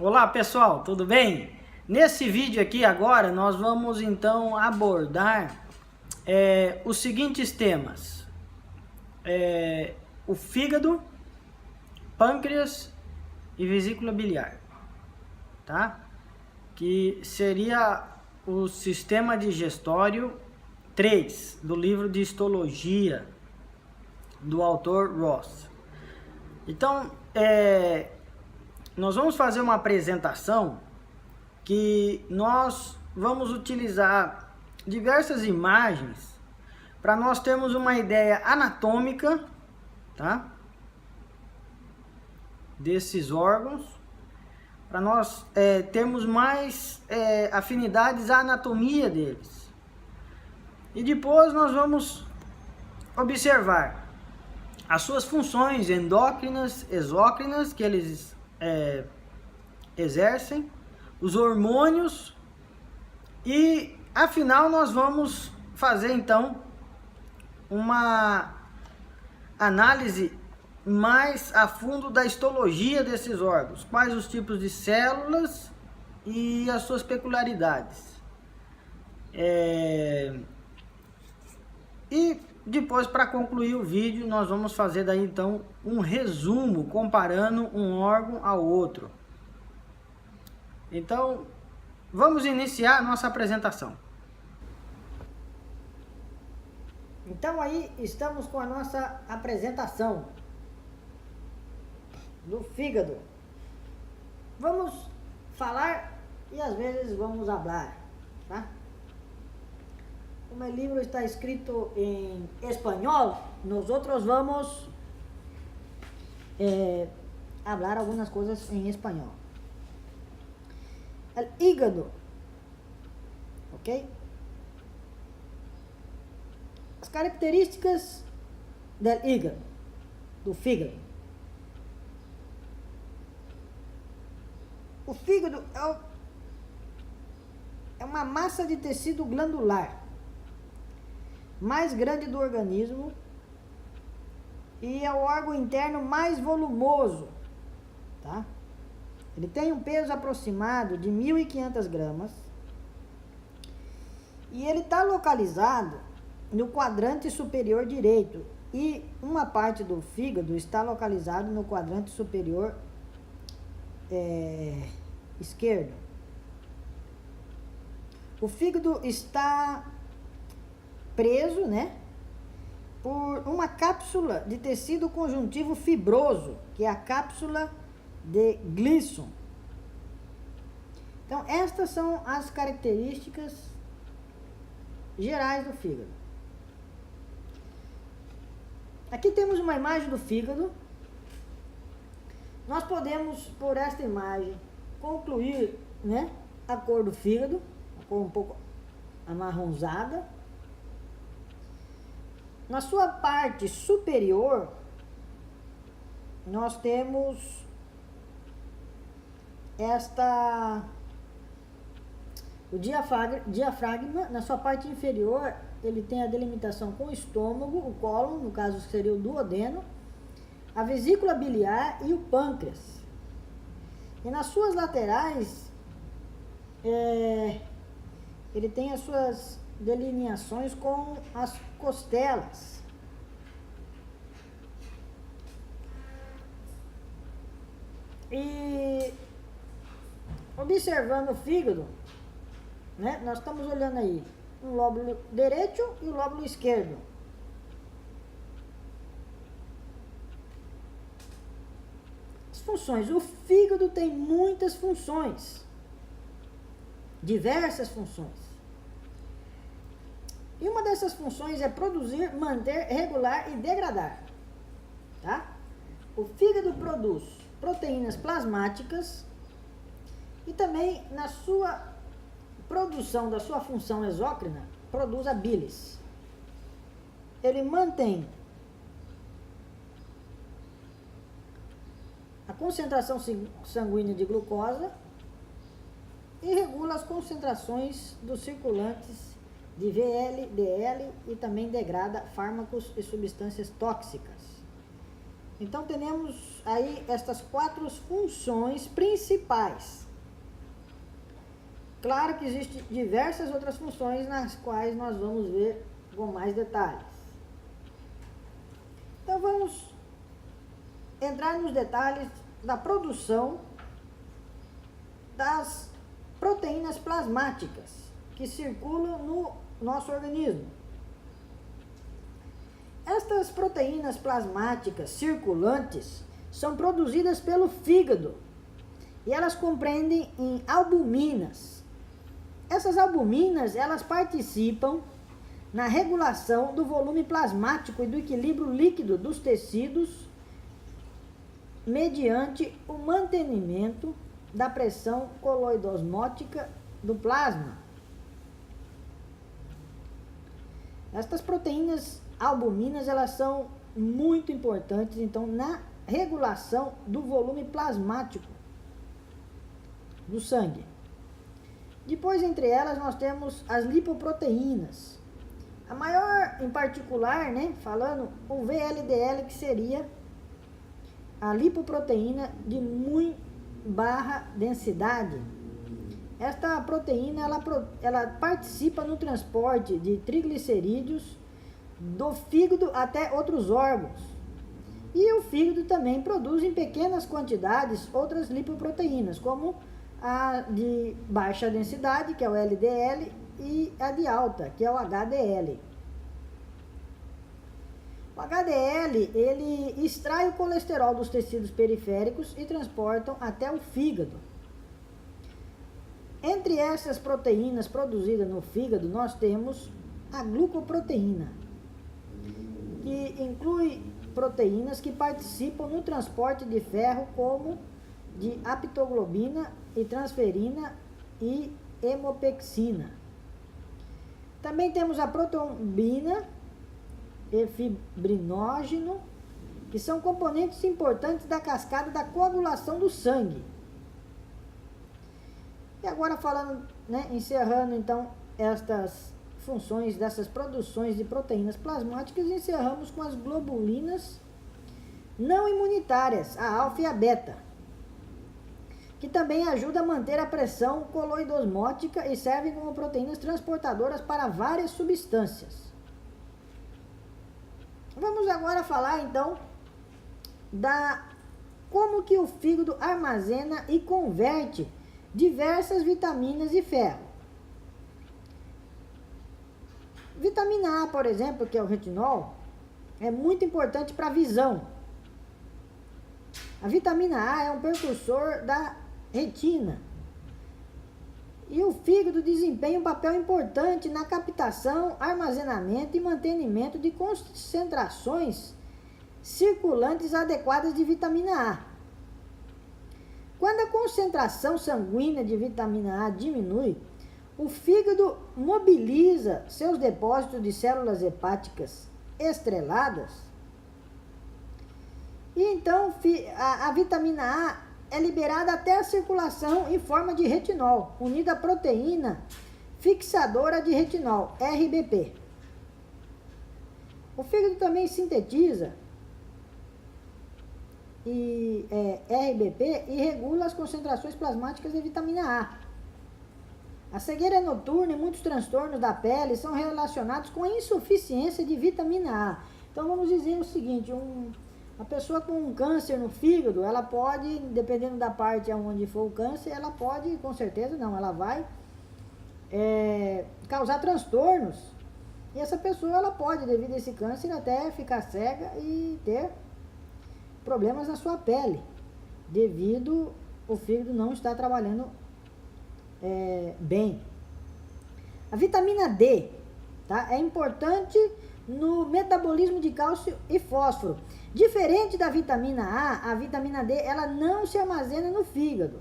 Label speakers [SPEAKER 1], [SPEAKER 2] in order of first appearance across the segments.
[SPEAKER 1] Olá pessoal, tudo bem? Nesse vídeo aqui agora nós vamos então abordar os seguintes temas: o fígado, pâncreas e vesícula biliar, tá? Que seria o sistema digestório 3 do livro de histologia do autor Ross. Então, nós vamos fazer uma apresentação que nós vamos utilizar diversas imagens para nós termos uma ideia anatômica, tá? Desses órgãos, para nós termos mais afinidades à anatomia deles. E depois nós vamos observar as suas funções endócrinas, exócrinas que eles exercem, os hormônios, e afinal nós vamos fazer então uma análise mais a fundo da histologia desses órgãos, quais os tipos de células e as suas peculiaridades. E depois, para concluir o vídeo, nós vamos fazer daí então um resumo comparando um órgão ao outro. Então, vamos iniciar a nossa apresentação. Então aí estamos com a nossa apresentação do fígado. Vamos falar e às vezes vamos falar, tá? Como o livro está escrito em espanhol, nós vamos falar algumas coisas em espanhol. El hígado, ok? As características del hígado, do fígado. O fígado é uma massa de tecido glandular mais grande do organismo e é o órgão interno mais volumoso, tá? Ele tem um peso aproximado de 1.500 gramas e ele está localizado no quadrante superior direito e uma parte do fígado está localizado no quadrante superior esquerdo. O fígado está preso, né, por uma cápsula de tecido conjuntivo fibroso, que é a cápsula de Gleason. Então, estas são as características gerais do fígado. Aqui temos uma imagem do fígado. Nós podemos, por esta imagem, concluir, né, a cor do fígado, a cor um pouco amarronzada. Na sua parte superior, nós temos o diafragma. Na sua parte inferior, ele tem a delimitação com o estômago, o cólon, no caso seria o duodeno, a vesícula biliar e o pâncreas. E nas suas laterais, ele tem as suas delineações com as costelas. E observando o fígado, né, nós estamos olhando aí um lóbulo direito e o lóbulo esquerdo. As funções. O fígado tem muitas funções, diversas funções. E uma dessas funções é produzir, manter, regular e degradar, tá? O fígado produz proteínas plasmáticas e também na sua produção da sua função exócrina produz a bilis. Ele mantém a concentração sanguínea de glucosa e regula as concentrações dos circulantes de VL, DL e também degrada fármacos e substâncias tóxicas. Então, temos aí estas 4 funções principais. Claro que existem diversas outras funções nas quais nós vamos ver com mais detalhes. Então, vamos entrar nos detalhes da produção das proteínas plasmáticas que circulam no nosso organismo. Estas proteínas plasmáticas circulantes são produzidas pelo fígado e elas compreendem em albuminas. Essas albuminas, elas participam na regulação do volume plasmático e do equilíbrio líquido dos tecidos mediante o mantenimento da pressão coloidosmótica do plasma. Estas proteínas albuminas, elas são muito importantes, então, na regulação do volume plasmático do sangue. Depois, entre elas, nós temos as lipoproteínas. A maior, em particular, né, falando, o VLDL, que seria a lipoproteína de muito baixa densidade. Esta proteína, ela participa no transporte de triglicerídeos do fígado até outros órgãos. E o fígado também produz em pequenas quantidades outras lipoproteínas, como a de baixa densidade, que é o LDL, e a de alta, que é o HDL. O HDL, ele extrai o colesterol dos tecidos periféricos e transportam até o fígado. Entre essas proteínas produzidas no fígado, nós temos a glucoproteína, que inclui proteínas que participam no transporte de ferro, como de apitoglobina e transferina e hemopexina. Também temos a protrombina e fibrinógeno, que são componentes importantes da cascata da coagulação do sangue. E agora falando, né, encerrando então estas funções dessas produções de proteínas plasmáticas, encerramos com as globulinas não imunitárias, a alfa e a beta, que também ajuda a manter a pressão coloidosmótica e servem como proteínas transportadoras para várias substâncias. Vamos agora falar então como que o fígado armazena e converte diversas vitaminas e ferro. Vitamina A, por exemplo, que é o retinol, é muito importante para a visão. A vitamina A é um precursor da retina. E o fígado desempenha um papel importante na captação, armazenamento e mantenimento de concentrações circulantes adequadas de vitamina A. Quando a concentração sanguínea de vitamina A diminui, o fígado mobiliza seus depósitos de células hepáticas estreladas e então a vitamina A é liberada até a circulação em forma de retinol, unida à proteína fixadora de retinol, RBP. O fígado também sintetiza RBP e regula as concentrações plasmáticas de vitamina A. A cegueira noturna e muitos transtornos da pele são relacionados com a insuficiência de vitamina A. Então vamos dizer o seguinte, a pessoa com um câncer no fígado, ela pode, dependendo da parte onde for o câncer, ela pode, com certeza não, ela vai causar transtornos. E essa pessoa, ela pode, devido a esse câncer, até ficar cega e ter problemas na sua pele, devido o fígado não estar trabalhando bem. A vitamina D, tá, é importante no metabolismo de cálcio e fósforo. Diferente da vitamina A vitamina D, ela não se armazena no fígado,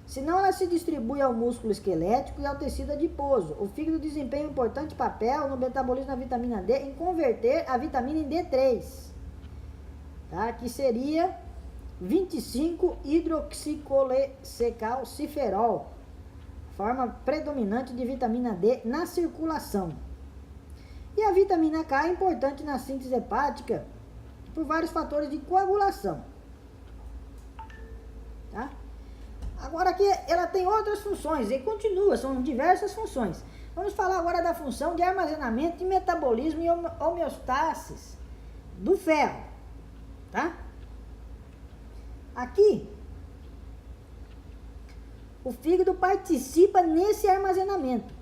[SPEAKER 1] senão ela se distribui ao músculo esquelético e ao tecido adiposo. O fígado desempenha um importante papel no metabolismo da vitamina D em converter a vitamina em D3, tá, que seria 25-hidroxicolecalciferol, forma predominante de vitamina D na circulação. E a vitamina K é importante na síntese hepática por vários fatores de coagulação. Tá? Agora aqui ela tem outras funções e continua, são diversas funções. Vamos falar agora da função de armazenamento, de metabolismo e homeostasis do ferro. Tá? Aqui, o fígado participa nesse armazenamento.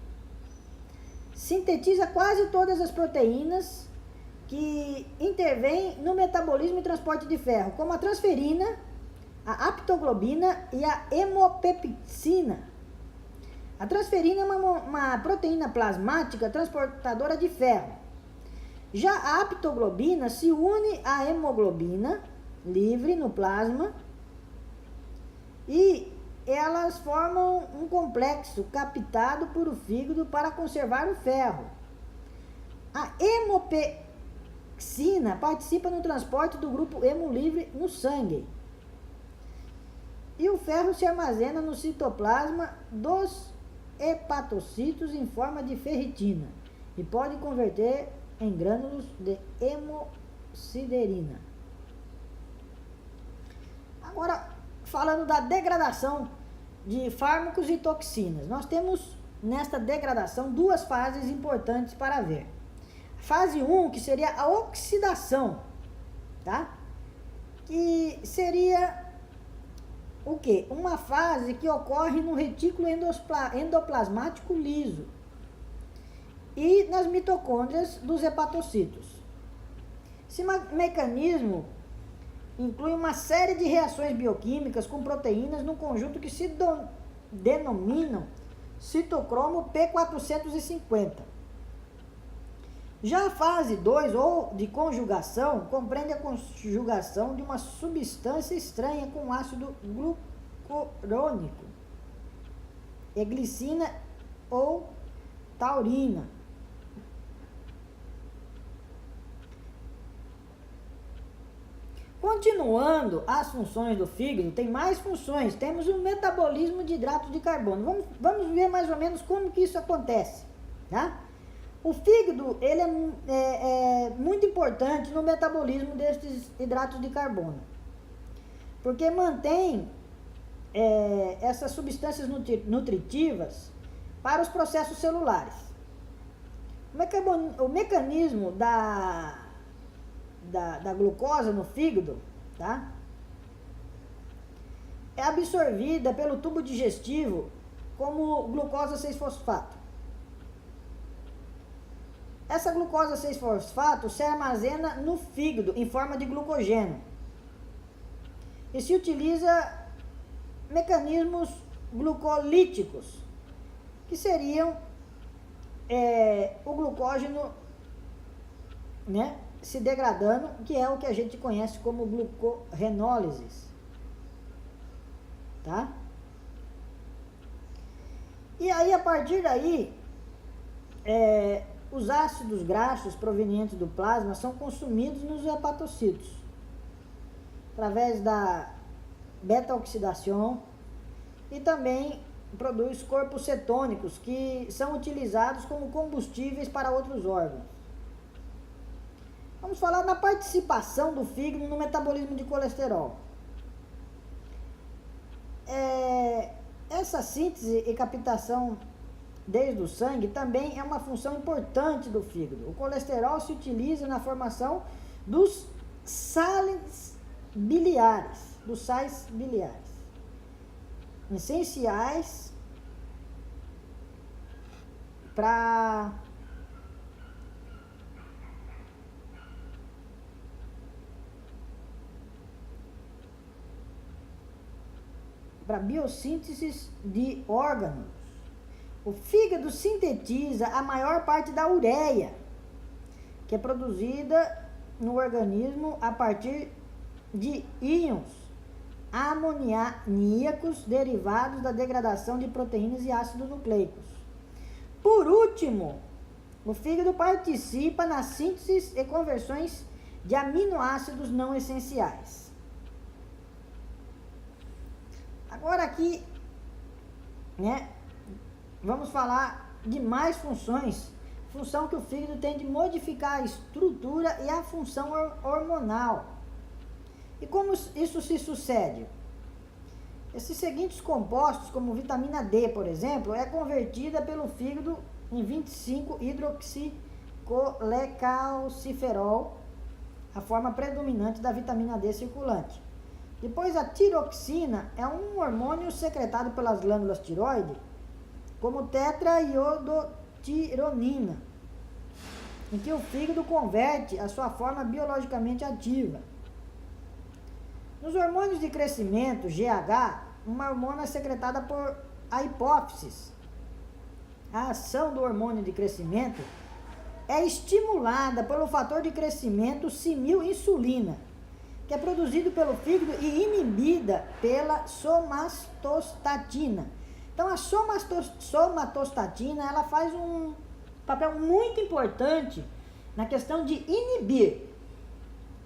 [SPEAKER 1] Sintetiza quase todas as proteínas que intervêm no metabolismo e transporte de ferro, como a transferina, a aptoglobina e a hemopepsina. A transferina é uma proteína plasmática transportadora de ferro. Já a aptoglobina se une à hemoglobina livre no plasma e elas formam um complexo captado por o fígado para conservar o ferro. A hemopepsina participa no transporte do grupo hemo livre no sangue. E o ferro se armazena no citoplasma dos hepatocitos em forma de ferritina e pode converter em grânulos de hemosiderina. Agora, falando da degradação de fármacos e toxinas, nós temos nesta degradação duas fases importantes para ver. Fase 1, que seria a oxidação, tá? Que seria o quê? Uma fase que ocorre no retículo endoplasmático liso e nas mitocôndrias dos hepatocitos. Esse mecanismo inclui uma série de reações bioquímicas com proteínas num conjunto que se denominam citocromo P450. Já a fase 2, ou de conjugação, compreende a conjugação de uma substância estranha com ácido glucurônico, glicina ou taurina. Continuando as funções do fígado, tem mais funções. Temos o metabolismo de hidratos de carbono. Vamos ver mais ou menos como que isso acontece, tá? O fígado, ele é muito importante no metabolismo desses hidratos de carbono, porque mantém essas substâncias nutritivas para os processos celulares. O mecanismo da glucosa no fígado, tá? É absorvida pelo tubo digestivo como glucosa 6-fosfato. Essa glucosa 6-fosfato se armazena no fígado em forma de glucogênio e se utiliza mecanismos glucolíticos, que seriam o glucógeno, né, se degradando, que é o que a gente conhece como glucorenólise, tá? E aí, a partir daí, os ácidos graxos provenientes do plasma são consumidos nos hepatocitos, através da beta-oxidação, e também produz corpos cetônicos, que são utilizados como combustíveis para outros órgãos. Vamos falar na participação do fígado no metabolismo de colesterol. Essa síntese e captação desde o sangue também é uma função importante do fígado. O colesterol se utiliza na formação dos sais biliares, essenciais para biossíntese de órgãos. O fígado sintetiza a maior parte da ureia, que é produzida no organismo a partir de íons amoníacos derivados da degradação de proteínas e ácidos nucleicos. Por último, o fígado participa na síntese e conversões de aminoácidos não essenciais. Agora aqui, né, vamos falar de mais funções função que o fígado tem de modificar a estrutura e a função hormonal. E como isso se sucede? Esses seguintes compostos, como vitamina D, por exemplo, é convertida pelo fígado em 25-hidroxicolecalciferol, a forma predominante da vitamina D circulante. Depois, a tiroxina é um hormônio secretado pelas glândulas tiroide como tetraiodotironina, em que o fígado converte a sua forma biologicamente ativa. Nos hormônios de crescimento, GH, uma hormona secretada por a hipófise. A ação do hormônio de crescimento é estimulada pelo fator de crescimento sinil-insulina, que é produzido pelo fígado e inibida pela somatostatina. Então, a somatostatina, ela faz um papel muito importante na questão de inibir,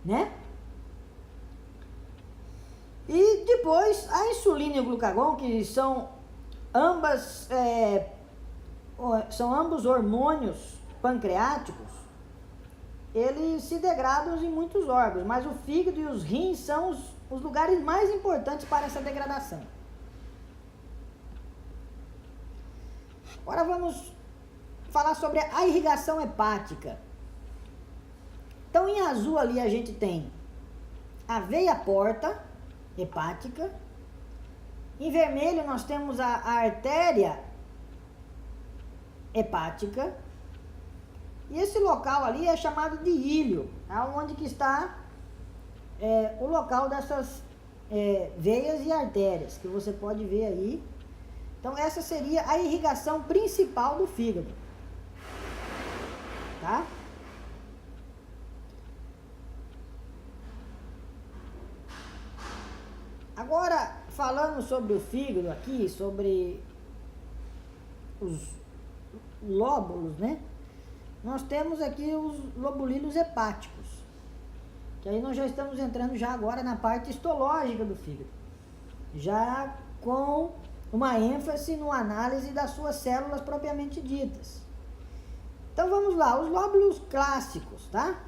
[SPEAKER 1] né? E depois, a insulina e o glucagon, que são ambos hormônios pancreáticos, eles se degradam em muitos órgãos, mas o fígado e os rins são os lugares mais importantes para essa degradação. Agora vamos falar sobre a irrigação hepática. Então, em azul ali a gente tem a veia porta hepática. Em vermelho nós temos a artéria hepática. E esse local ali é chamado de íleo, onde que está o local dessas veias e artérias, que você pode ver aí. Então, essa seria a irrigação principal do fígado. Tá? Agora, falando sobre o fígado aqui, sobre os lóbulos, né? Nós temos aqui os lobulilos hepáticos, que aí nós já estamos entrando já agora na parte histológica do fígado, já com uma ênfase no análise das suas células propriamente ditas. Então vamos lá, os lóbulos clássicos, tá?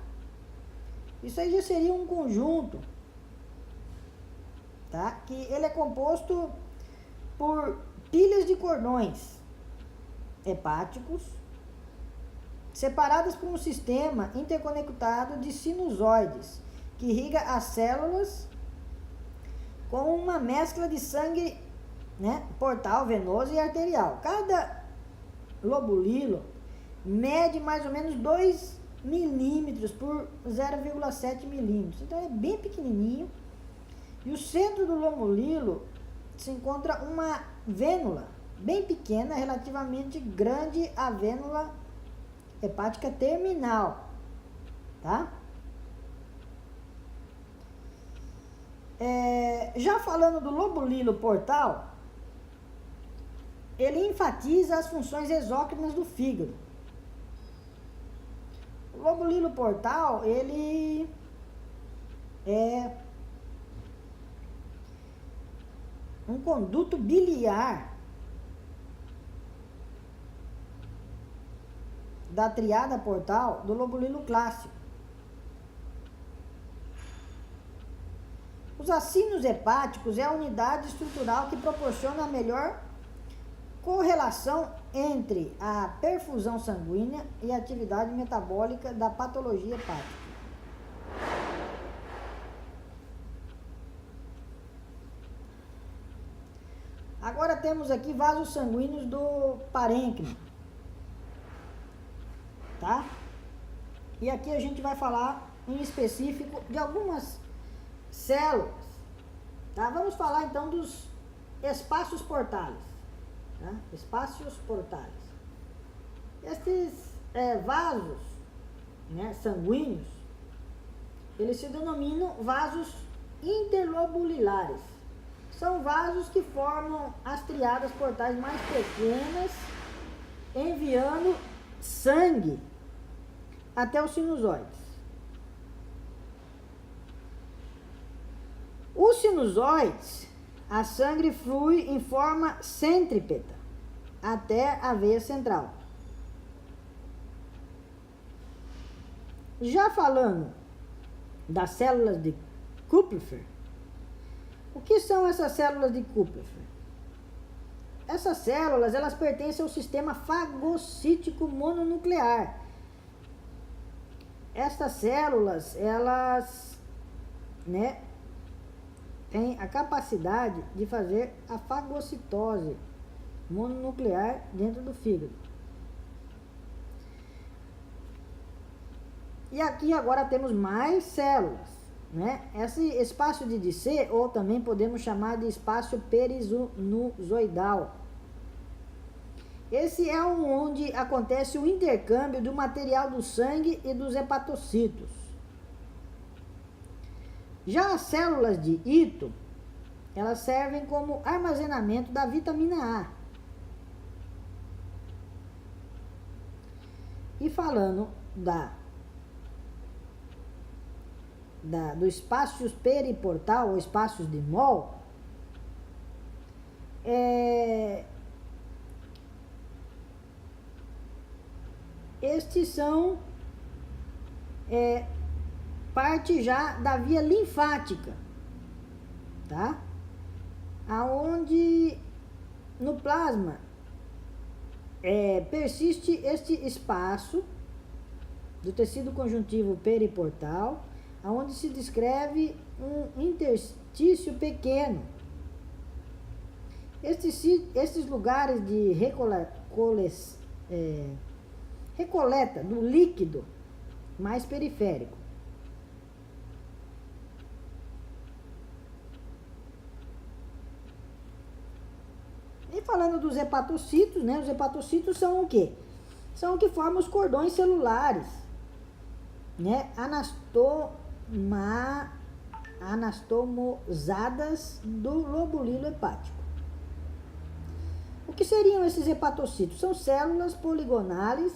[SPEAKER 1] Isso aí já seria um conjunto, tá? Que ele é composto por pilhas de cordões hepáticos, separadas por um sistema interconectado de sinusoides, que irriga as células com uma mescla de sangue, né, portal, venoso e arterial. Cada lobulilo mede mais ou menos 2 milímetros por 0,7 milímetros. Então é bem pequenininho. E o centro do lobulilo se encontra uma vênula bem pequena, relativamente grande à vênula hepática terminal, tá? Já falando do lobulilo portal, ele enfatiza as funções exócrinas do fígado. O lobulilo portal, ele é um conduto biliar da triada portal do lobulilo clássico. Os acinos hepáticos é a unidade estrutural que proporciona a melhor correlação entre a perfusão sanguínea e a atividade metabólica da patologia hepática. Agora temos aqui vasos sanguíneos do parênquima, tá? E aqui a gente vai falar em específico de algumas células, tá? Vamos falar então dos espaços portais, tá? Espaços portais. Estes vasos, né, sanguíneos, eles se denominam vasos interlobulilares. São vasos que formam as triadas portais mais pequenas, enviando sangue até os sinusoides. Os sinusoides, a sangue flui em forma centrípeta até a veia central. Já falando das células de Kupferer, o que são essas células de Kupferer? Essas células, elas pertencem ao sistema fagocítico mononuclear. Essas células, elas, né, têm a capacidade de fazer a fagocitose mononuclear dentro do fígado. E aqui agora temos mais células, né? Esse espaço de Dissé, ou também podemos chamar de espaço perinusoidal. Esse é onde acontece o intercâmbio do material do sangue e dos hepatocitos. Já as células de Ito, elas servem como armazenamento da vitamina A. E falando do espaço periportal, ou espaços de Moll, estes são parte já da via linfática, tá? Aonde no plasma persiste este espaço do tecido conjuntivo periportal, aonde se descreve um interstício pequeno. Estes lugares de recoleta do líquido mais periférico. E falando dos hepatocitos, né? Os hepatocitos são o quê? São o que formam os cordões celulares, né? Anastomosadas do lobulilo hepático. O que seriam esses hepatocitos? São células poligonales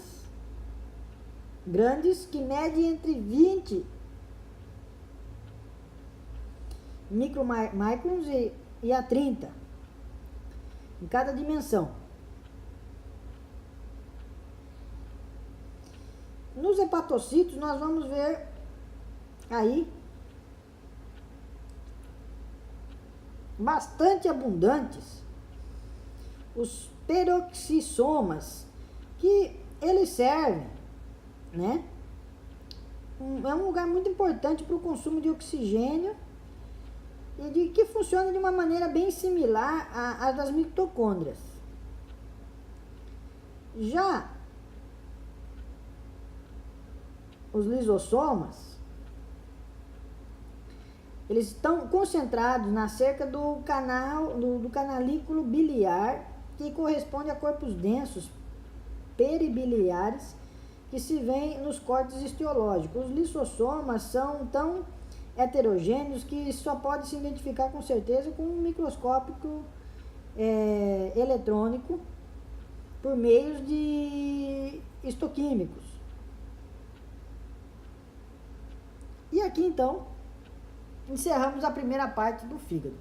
[SPEAKER 1] grandes que medem entre 20 micromicrons e a 30 em cada dimensão. Nos hepatocitos nós vamos ver aí bastante abundantes os peroxisomas, que eles servem, né? É um lugar muito importante para o consumo de oxigênio e que funciona de uma maneira bem similar à das mitocôndrias. Já os lisossomas, eles estão concentrados na cerca do canalículo biliar, que corresponde a corpos densos peribiliares que se vêem nos cortes histológicos. Os lisossomas são tão heterogêneos que só pode se identificar com certeza com um microscópio eletrônico por meios de histoquímicos. E aqui então encerramos a primeira parte do fígado.